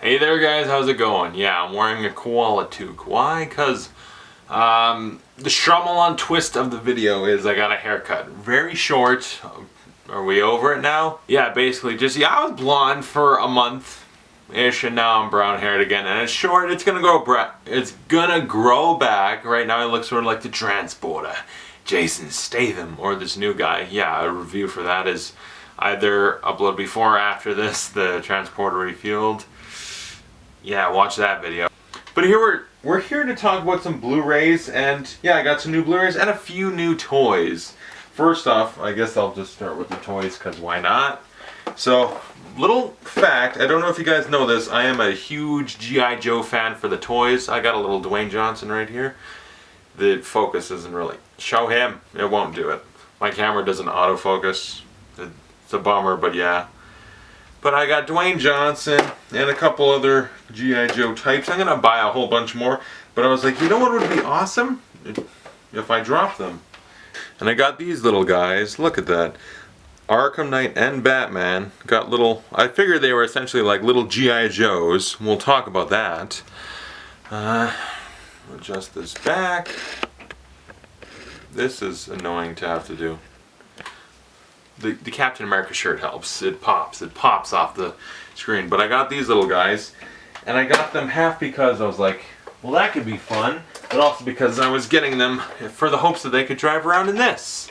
Hey there guys, how's it going? Yeah, I'm wearing a koala toque. Why? Because the Shyamalan twist of the video is I got a haircut. Very short. Are we over it now? Yeah, basically just, I was blonde for a month-ish and now I'm brown haired again. And it's short, it's gonna grow back. Right now I look sort of like the transporter. Jason Statham or this new guy. Yeah, a review for that is either upload before or after this, the transporter refueled. Yeah, watch that video. But here we're here to talk about some Blu-rays, and yeah, I got some new Blu-rays and a few new toys. First off, I guess I'll just start with the toys, because why not? So, little fact, I don't know if you guys know this, I am a huge G.I. Joe fan for the toys. I got a little Dwayne Johnson right here. The focus isn't really, show him, it won't do it. My camera doesn't autofocus. It's a bummer, but yeah. But I got Dwayne Johnson and a couple other G.I. Joe types. I'm gonna buy a whole bunch more, but I was like, you know what would be awesome? If I dropped them. And I got these little guys, look at that. Arkham Knight and Batman got little, I figured they were essentially like little G.I. Joes. We'll talk about that. Adjust this back. This is annoying to have to do. The Captain America shirt helps. It pops off the screen. But I got these little guys, and I got them half because I was like, well, that could be fun, but also because I was getting them for the hopes that they could drive around in this.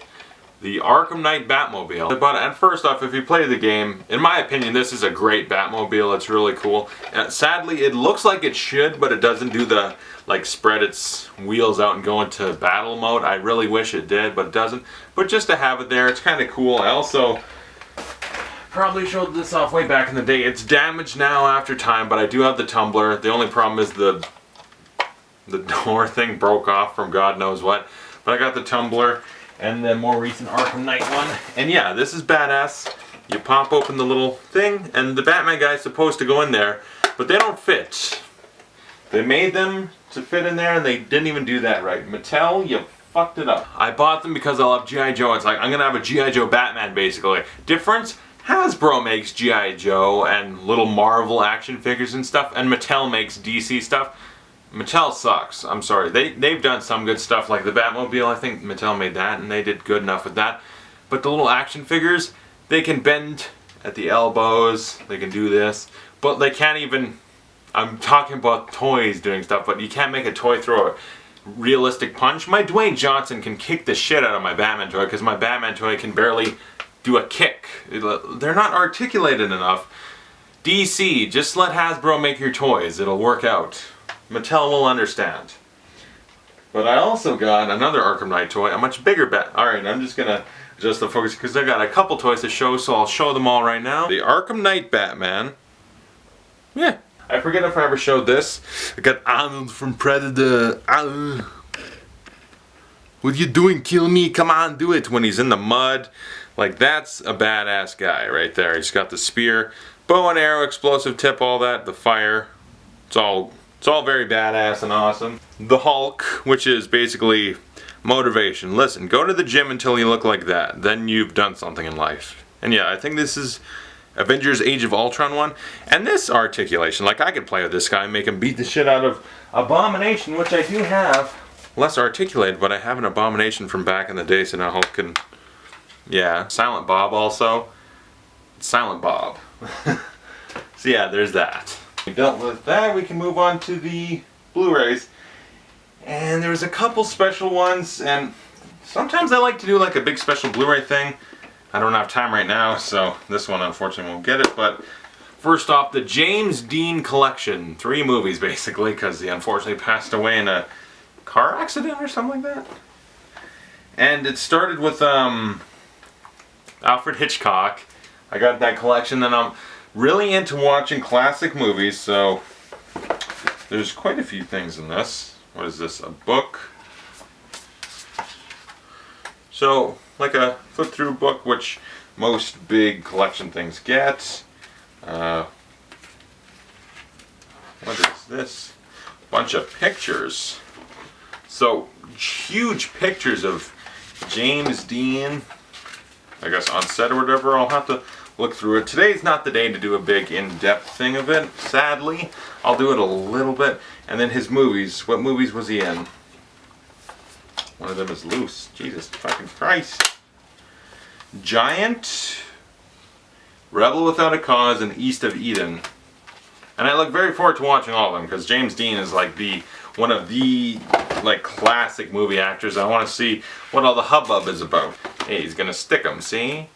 The Arkham Knight Batmobile. But and first off, if you play the game, in my opinion, this is a great Batmobile. It's really cool. Sadly, it looks like it should, but it doesn't do the, like, spread its wheels out and go into battle mode. I really wish it did, but it doesn't. But just to have it there, it's kind of cool. I also probably showed this off way back in the day. It's damaged now after time, but I do have the tumbler. The only problem is the door thing broke off from God knows what. But I got the tumbler and the more recent Arkham Knight one. And yeah, this is badass. You pop open the little thing, and the Batman guy's supposed to go in there, but they don't fit. They made them to fit in there, and they didn't even do that right. Mattel, you fucked it up. I bought them because I love G.I. Joe. It's like, I'm gonna have a G.I. Joe Batman, basically. Difference? Hasbro makes G.I. Joe and little Marvel action figures and stuff, and Mattel makes DC stuff. Mattel sucks. I'm sorry. They've done some good stuff, like the Batmobile. I think Mattel made that, and they did good enough with that. But the little action figures, they can bend at the elbows. They can do this, but they can't even. I'm talking about toys doing stuff, but you can't make a toy throw a realistic punch. My Dwayne Johnson can kick the shit out of my Batman toy, because my Batman toy can barely do a kick. They're not articulated enough. DC, just let Hasbro make your toys. It'll work out. Mattel will understand. But I also got another Arkham Knight toy, a much bigger Alright, I'm just gonna adjust the focus because I got a couple toys to show, so I'll show them all right now. The Arkham Knight Batman. Yeah. I forget if I ever showed this. I got Arnold from Predator. What you doing? Kill me? Come on, do it. When he's in the mud. Like, that's a badass guy right there. He's got the spear, bow and arrow, explosive tip, all that, the fire. It's all very badass and awesome. The Hulk, which is basically motivation. Listen, go to the gym until you look like that. Then you've done something in life. And yeah, I think this is Avengers Age of Ultron one. And this articulation, like I could play with this guy and make him beat the shit out of Abomination, which I do have. Less articulated, but I have an Abomination from back in the day, so now Hulk can... Yeah, Silent Bob also. Silent Bob. So yeah, there's that. We dealt with that, we can move on to the Blu-rays. And there was a couple special ones, and sometimes I like to do like a big special Blu-ray thing. I don't have time right now, so this one unfortunately won't get it. But first off, the James Dean collection. 3 movies basically, because he unfortunately passed away in a car accident or something like that. And it started with Alfred Hitchcock. I got that collection, and I'm really into watching classic movies, so there's quite a few things in this. What is this? A book? So, like a flip-through book, which most big collection things get. What is this? Bunch of pictures. So, huge pictures of James Dean, I guess on set or whatever. I'll have to look through it. Today's not the day to do a big in-depth thing of it, sadly. I'll do it a little bit. And then his movies. What movies was he in? One of them is loose. Jesus fucking Christ. Giant, Rebel Without a Cause, and East of Eden. And I look very forward to watching all of them because James Dean is like one of the classic movie actors. I want to see what all the hubbub is about. Hey, he's gonna stick him, see?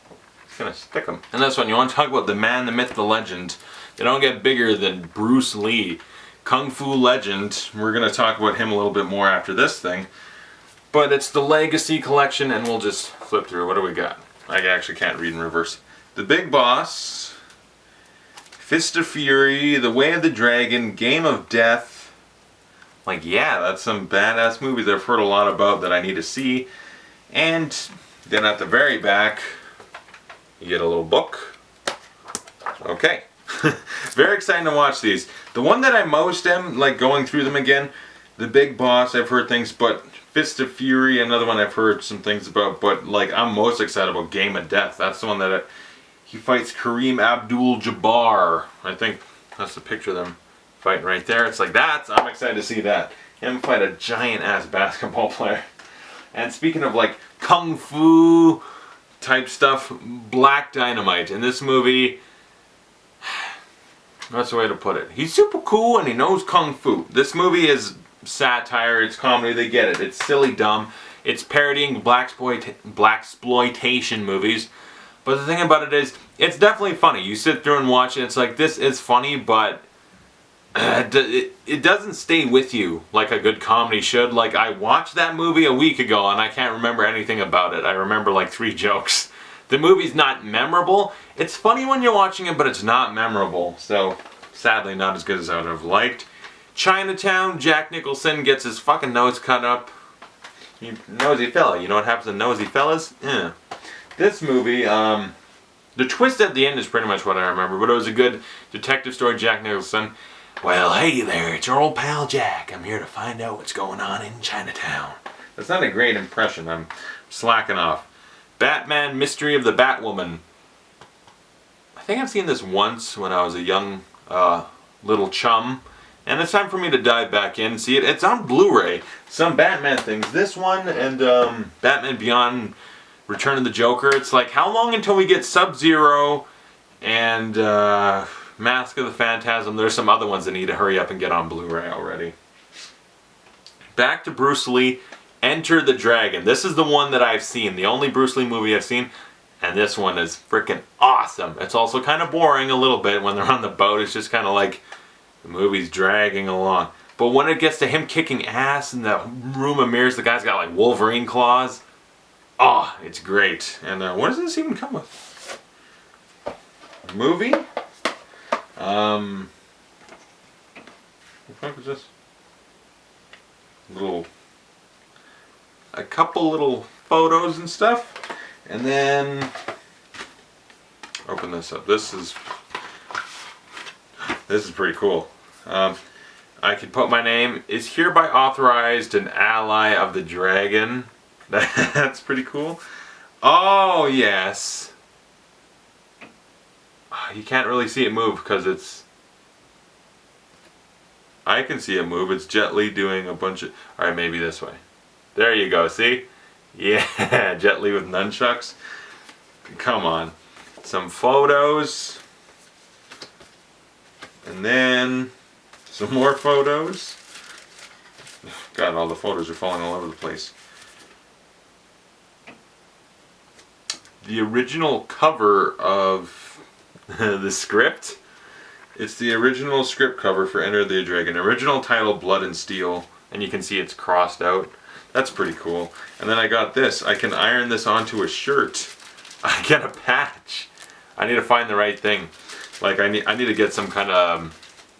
He's gonna stick him. And this one, you want to talk about the man, the myth, the legend. They don't get bigger than Bruce Lee. Kung Fu legend. We're gonna talk about him a little bit more after this thing. But it's the Legacy Collection, and we'll just flip through. What do we got? I actually can't read in reverse. The Big Boss, Fist of Fury, The Way of the Dragon, Game of Death. Like, yeah, that's some badass movies I've heard a lot about that I need to see. And then at the very back, you get a little book. Okay. Very exciting to watch these. The one that I most am, like, going through them again, The Big Boss, I've heard things, but Fist of Fury, another one I've heard some things about, but like I'm most excited about Game of Death. That's the one that he fights Kareem Abdul-Jabbar. I think that's the picture of them fighting right there. It's like I'm excited to see that. Him fight a giant ass basketball player. And speaking of like kung fu type stuff, Black Dynamite in this movie. That's the way to put it. He's super cool and he knows kung fu. This movie is satire, it's comedy, they get it. It's silly dumb. It's parodying blaxploitation movies. But the thing about it is, it's definitely funny. You sit through and watch it, it's like, this is funny, but it doesn't stay with you like a good comedy should. Like, I watched that movie a week ago and I can't remember anything about it. I remember like 3 jokes. The movie's not memorable. It's funny when you're watching it, but it's not memorable. So, sadly, not as good as I would have liked. Chinatown, Jack Nicholson gets his fucking nose cut up. You nosy fella. You know what happens to nosy fellas? Yeah. This movie, the twist at the end is pretty much what I remember, but it was a good detective story, Jack Nicholson. Well, hey there, it's your old pal Jack. I'm here to find out what's going on in Chinatown. That's not a great impression. I'm slacking off. Batman, Mystery of the Batwoman. I think I've seen this once when I was a young little chum. And it's time for me to dive back in and see it. It's on Blu-ray. Some Batman things. This one and Batman Beyond Return of the Joker. It's like, how long until we get Sub-Zero and Mask of the Phantasm? There's some other ones that need to hurry up and get on Blu-ray already. Back to Bruce Lee. Enter the Dragon. This is the one that I've seen. The only Bruce Lee movie I've seen. And this one is freaking awesome. It's also kind of boring a little bit when they're on the boat. It's just kind of like the movie's dragging along. But when it gets to him kicking ass in the room of mirrors, the guy's got like Wolverine claws. Oh, it's great. And what does this even come with? Movie? What the fuck is this? A couple little photos and stuff. And then open this up. This is pretty cool. I could put my name, is hereby authorized an ally of the dragon. That's pretty cool. Oh, yes. You can't really see it move because it's... I can see it move. It's Jet Li doing a bunch of... Alright, maybe this way. There you go, see? Yeah, Jet Li with nunchucks. Come on. Some photos. And then some more photos. God, all the photos are falling all over the place. The original cover of the script. It's the original script cover for Enter the Dragon. Original title, Blood and Steel. And you can see it's crossed out. That's pretty cool. And then I got this. I can iron this onto a shirt. I get a patch. I need to find the right thing. Like I need to get some kind of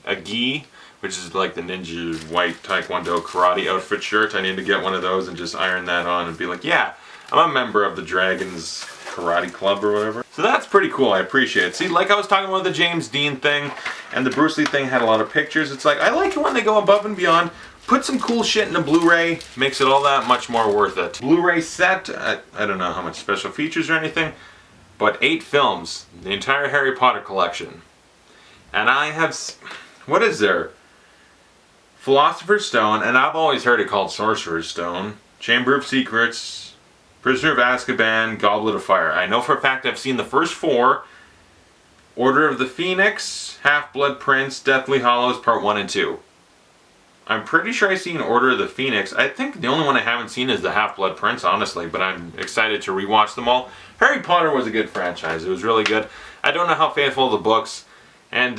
a gi, which is like the ninja white taekwondo karate outfit shirt. I need to get one of those and just iron that on and be like, yeah, I'm a member of the Dragons Karate Club or whatever. So that's pretty cool. I appreciate it. See, like I was talking about the James Dean thing and the Bruce Lee thing had a lot of pictures. It's like, I like it when they go above and beyond. Put some cool shit in a Blu-ray, makes it all that much more worth it. Blu-ray set, I don't know how much special features or anything. but 8 films, the entire Harry Potter collection. And I have, what is there? Philosopher's Stone, and I've always heard it called Sorcerer's Stone, Chamber of Secrets, Prisoner of Azkaban, Goblet of Fire. I know for a fact I've seen the first 4, Order of the Phoenix, Half-Blood Prince, Deathly Hallows Part 1 and 2. I'm pretty sure I've seen Order of the Phoenix. I think the only one I haven't seen is the Half-Blood Prince, honestly, but I'm excited to rewatch them all. Harry Potter was a good franchise. It was really good. I don't know how faithful the books, and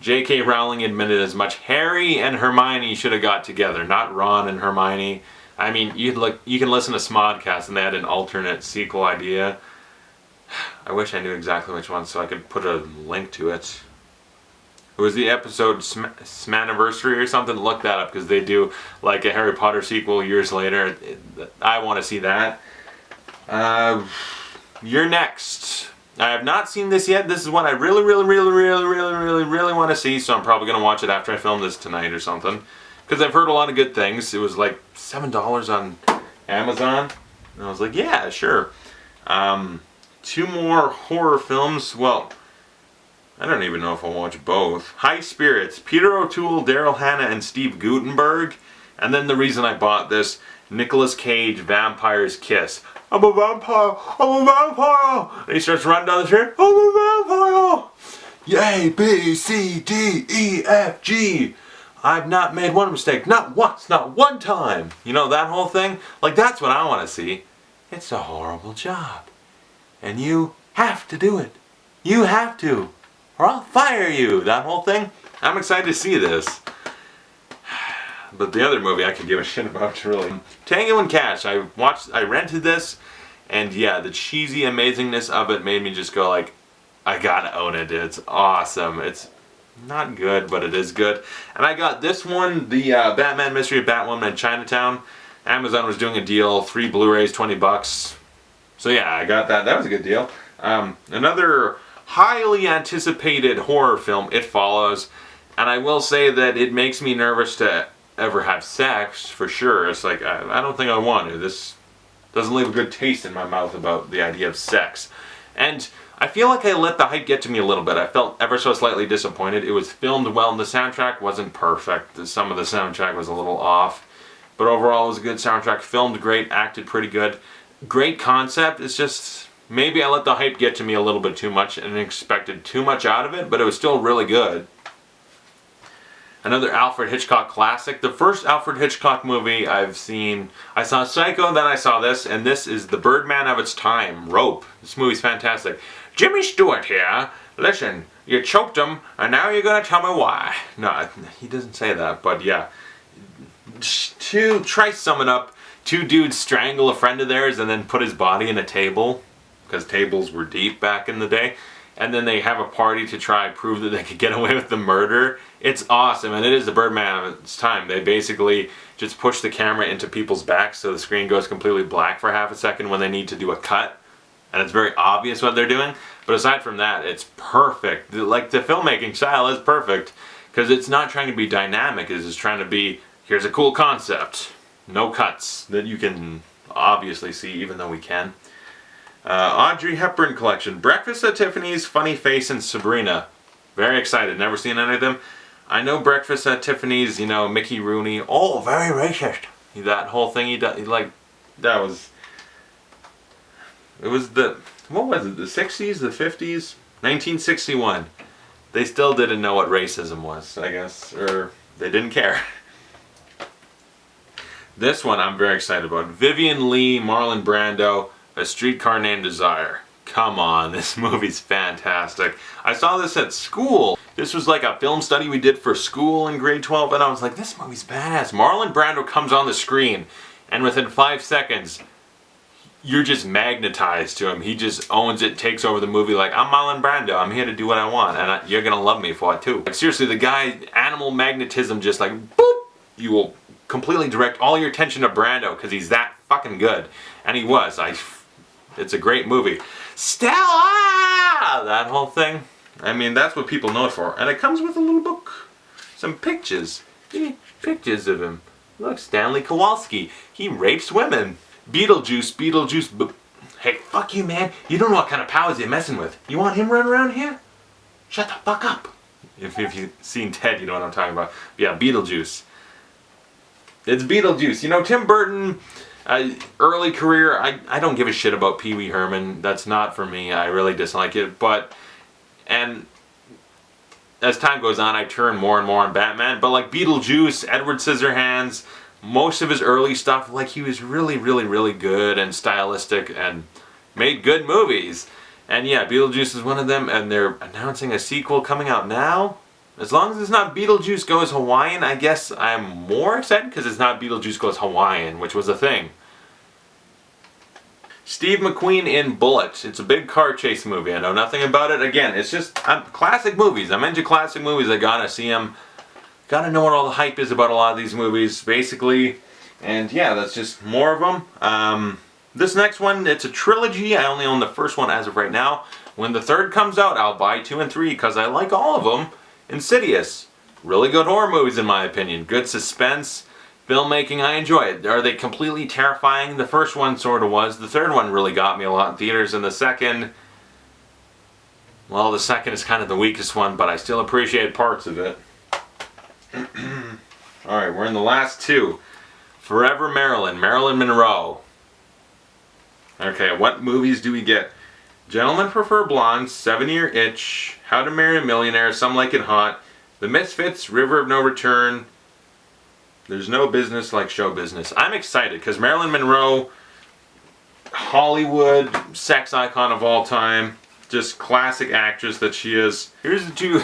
J.K. Rowling admitted as much. Harry and Hermione should have got together, not Ron and Hermione. I mean, you can listen to Smodcast, and they had an alternate sequel idea. I wish I knew exactly which one so I could put a link to it. It was the episode Smaniversary or something. Look that up because they do like a Harry Potter sequel years later. I want to see that. You're next. I have not seen this yet. This is one I really want to see, so I'm probably going to watch it after I film this tonight or something. Because I've heard a lot of good things. It was like $7 on Amazon. And I was like, yeah, sure. 2 more horror films. Well, I don't even know if I'll watch both. High Spirits, Peter O'Toole, Daryl Hannah, and Steve Guttenberg. And then the reason I bought this, Nicolas Cage, Vampire's Kiss. I'm a vampire, I'm a vampire! And he starts running down the street, I'm a vampire! Yay, B, C, D, E, F, G. I've not made one mistake, not once, not one time. You know, that whole thing? Like, that's what I want to see. It's a horrible job. And you have to do it. You have to. Or I'll fire you. That whole thing. I'm excited to see this. But the other movie I could give a shit about, really. Tango and Cash. I rented this, and yeah, the cheesy amazingness of it made me just go like, I gotta own it. It's awesome. It's not good, but it is good. And I got this one, the Batman Mystery of Batwoman in Chinatown. Amazon was doing a deal, 3 Blu-rays, $20. So yeah, I got that. That was a good deal. Another highly anticipated horror film, It Follows, and I will say that it makes me nervous to ever have sex, for sure. It's like, I don't think I want to. This doesn't leave a good taste in my mouth about the idea of sex. And I feel like I let the hype get to me a little bit. I felt ever so slightly disappointed. It was filmed well, and the soundtrack wasn't perfect. Some of the soundtrack was a little off. But overall, it was a good soundtrack. Filmed great, acted pretty good. Great concept. It's just, maybe I let the hype get to me a little bit too much and expected too much out of it, but it was still really good. Another Alfred Hitchcock classic. The first Alfred Hitchcock movie I've seen, I saw Psycho, then I saw this, and this is the Birdman of its time, Rope. This movie's fantastic. Jimmy Stewart here. Listen, you choked him, and now you're gonna tell me why. No, he doesn't say that, but yeah. To try sum it up, 2 dudes strangle a friend of theirs and then put his body in a table, because tables were deep back in the day, and then they have a party to try and prove that they could get away with the murder. It's awesome, and it is the Birdman of its time. They basically just push the camera into people's backs so the screen goes completely black for half a second when they need to do a cut, and it's very obvious what they're doing. But aside from that, it's perfect. Like, the filmmaking style is perfect, because it's not trying to be dynamic, it's just trying to be, here's a cool concept. No cuts that you can obviously see, even though we can. Audrey Hepburn collection. Breakfast at Tiffany's, Funny Face, and Sabrina. Very excited. Never seen any of them. I know Breakfast at Tiffany's, you know, Mickey Rooney. Oh, very racist. That whole thing he did, like, that was... It was the... What was it? The 60s? The 50s? 1961. They still didn't know what racism was, I guess. Or they didn't care. This one I'm very excited about. Vivian Leigh, Marlon Brando, A Streetcar Named Desire. Come on, this movie's fantastic. I saw this at school. This was like a film study we did for school in grade 12, and I was like, this movie's badass. Marlon Brando comes on the screen, and within 5 seconds, you're just magnetized to him. He just owns it, takes over the movie like, I'm Marlon Brando, I'm here to do what I want, and you're gonna love me for it too. Like, seriously, the guy, animal magnetism, just like, boop, you will completely direct all your attention to Brando because he's that fucking good. And he was. It's a great movie. Stella! That whole thing. I mean, that's what people know it for. And it comes with a little book. Some pictures. Pictures of him. Look, Stanley Kowalski. He rapes women. Beetlejuice. Hey, fuck you, man. You don't know what kind of powers you're messing with. You want him running around here? Shut the fuck up. If you've seen Ted, you know what I'm talking about. Yeah, Beetlejuice. It's Beetlejuice. You know, Tim Burton, early career, I don't give a shit about Pee Wee Herman. That's not for me. I really dislike it. And as time goes on, I turn more and more on Batman. But like Beetlejuice, Edward Scissorhands, most of his early stuff, like he was really, really, really good and stylistic and made good movies. And yeah, Beetlejuice is one of them, and they're announcing a sequel coming out now. As long as it's not Beetlejuice Goes Hawaiian, I guess I'm more excited because it's not Beetlejuice Goes Hawaiian, which was a thing. Steve McQueen in Bullet. It's a big car chase movie. I know nothing about it. Again, it's just classic movies. I'm into classic movies. I gotta see them. Gotta know what all the hype is about a lot of these movies, basically. And yeah, that's just more of them. This next one, it's a trilogy. I only own the first one as of right now. When the third comes out, I'll buy 2 and 3 because I like all of them. Insidious. Really good horror movies in my opinion. Good suspense. Filmmaking, I enjoy it. Are they completely terrifying? The first one sort of was. The third one really got me a lot in theaters. And the second, well, the second is kind of the weakest one, but I still appreciate parts of it. Alright, we're in the last 2. Forever Marilyn. Marilyn Monroe. Okay, what movies do we get? Gentlemen Prefer Blondes, 7-Year Itch, How to Marry a Millionaire, Some Like It Hot, The Misfits, River of No Return, There's No Business Like Show Business. I'm excited because Marilyn Monroe, Hollywood, sex icon of all time, just classic actress that she is. Here's the 2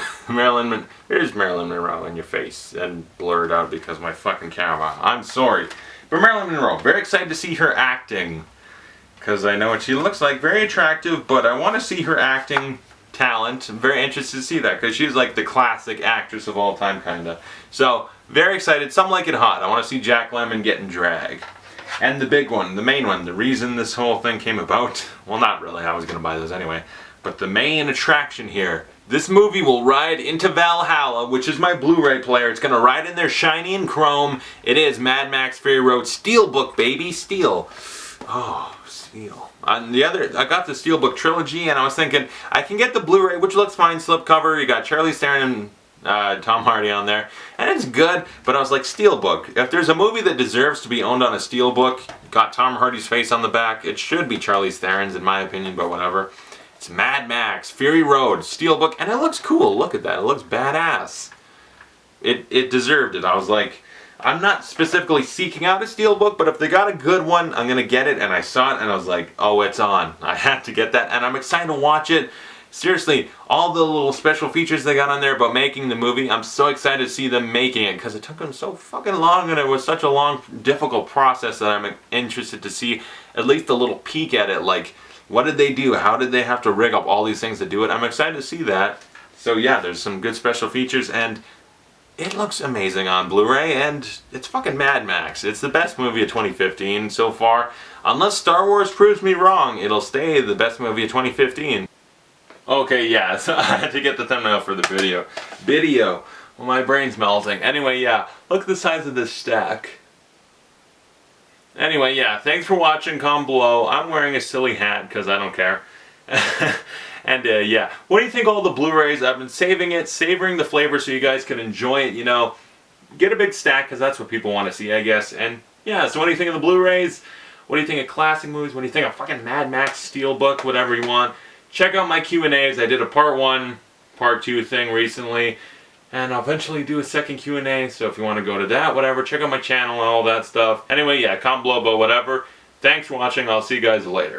here's Marilyn Monroe in your face and blurred out because of my fucking camera. I'm sorry. But Marilyn Monroe, very excited to see her acting. Because I know what she looks like, very attractive, but I want to see her acting talent. I'm very interested to see that, because she's like the classic actress of all time, kinda. So, very excited. Some Like It Hot. I want to see Jack Lemmon getting drag. And the big one, the main one, the reason this whole thing came about, well, not really, I was going to buy those anyway, but the main attraction here, this movie will ride into Valhalla, which is my Blu-ray player. It's going to ride in there shiny and chrome. It is Mad Max Fury Road Steelbook, baby, steel. Oh, steel. On the other, I got the Steelbook trilogy, and I was thinking I can get the Blu-ray, which looks fine, slipcover. You got Charlize Theron and Tom Hardy on there, and it's good. But I was like, Steelbook. If there's a movie that deserves to be owned on a Steelbook, got Tom Hardy's face on the back, it should be Charlize Theron's, in my opinion. But whatever. It's Mad Max Fury Road Steelbook, and it looks cool. Look at that. It looks badass. It deserved it. I was like, I'm not specifically seeking out a Steelbook, but if they got a good one, I'm going to get it. And I saw it, and I was like, oh, it's on. I have to get that, and I'm excited to watch it. Seriously, all the little special features they got on there about making the movie, I'm so excited to see them making it, because it took them so fucking long, and it was such a long, difficult process that I'm interested to see at least a little peek at it. Like, what did they do? How did they have to rig up all these things to do it? I'm excited to see that. So yeah, there's some good special features, and it looks amazing on Blu-ray, and it's fucking Mad Max. It's the best movie of 2015 so far. Unless Star Wars proves me wrong, it'll stay the best movie of 2015. Okay, yeah, so I had to get the thumbnail for the video. Well, my brain's melting. Anyway, yeah, look at the size of this stack. Anyway, yeah, thanks for watching. Comment below. I'm wearing a silly hat because I don't care. And yeah, what do you think of all the Blu-rays? I've been saving it, savoring the flavor so you guys can enjoy it, you know. Get a big stack because that's what people want to see, I guess. And yeah, so what do you think of the Blu-rays? What do you think of classic movies? What do you think of fucking Mad Max Steelbook? Whatever you want. Check out my Q&As. I did a part 1, part 2 thing recently. And I'll eventually do a second Q&A. So if you want to go to that, whatever, check out my channel and all that stuff. Anyway, yeah, comment below, but whatever. Thanks for watching. I'll see you guys later.